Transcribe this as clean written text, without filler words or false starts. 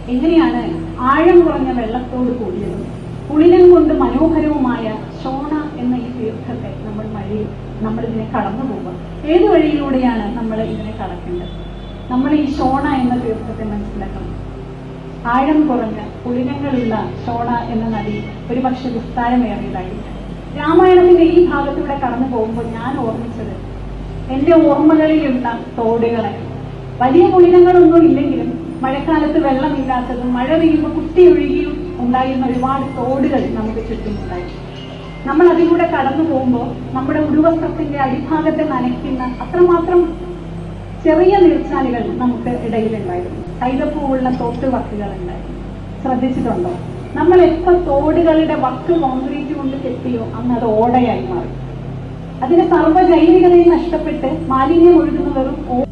എങ്ങനെയാണ് ആഴം കുറഞ്ഞ വെള്ളത്തോട് കൂടിയതും പുളിനം കൊണ്ട് മനോഹരവുമായ ഷോണ എന്ന ഈ തീർത്ഥത്തെ നമ്മൾ ഇതിനെ കടന്നു പോകുക. ഏത് വഴിയിലൂടെയാണ് നമ്മൾ ഇതിനെ കടക്കേണ്ടത്? നമ്മൾ ഈ ഷോണ എന്ന തീർത്ഥത്തെ മനസ്സിലാക്കണം. ആഴം കുറഞ്ഞ പുളിനങ്ങളുള്ള ഷോണ എന്ന നദി ഒരുപക്ഷെ വിസ്താരമേറിയതായിരിക്കും. രാമായണത്തിന്റെ ഈ ഭാഗത്തൂടെ കടന്നു പോകുമ്പോൾ ഞാൻ ഓർമ്മിച്ചത് എന്റെ ഓർമ്മകളിലുള്ള തോടുകളെ. വലിയ പുളിനങ്ങളൊന്നും ഇല്ലെങ്കിലും മഴക്കാലത്ത് വെള്ളമില്ലാത്തതും മഴ പെയ്യുമ്പോൾ കുത്തി ഒഴുകിയും ഉണ്ടായിരുന്ന ഒരുപാട് തോടുകൾ നമുക്ക് ചുറ്റുമുണ്ടായി. നമ്മൾ അതിലൂടെ കടന്നു പോകുമ്പോൾ നമ്മുടെ ഉടുവസ്ത്രത്തിന്റെ അടിഭാഗത്തെ നനയ്ക്കുന്ന അത്രമാത്രം ചെറിയ നീർച്ചാലുകൾ നമുക്ക് ഇടയിലുണ്ടായിരുന്നു. കൈതപ്പൂവുള്ള തോട്ട് വക്കുകൾ ഉണ്ടായിരുന്നു. ശ്രദ്ധിച്ചിട്ടുണ്ടോ? നമ്മൾ എപ്പോൾ തോടുകളുടെ വക്ക് കോൺക്രീറ്റ് കൊണ്ട് കെട്ടിയോ അന്ന് അത് ഓടയായി മാറി. അതിന്റെ സർവ്വജൈവികതയും നഷ്ടപ്പെട്ട് മാലിന്യം ഒഴുകുന്ന വെറും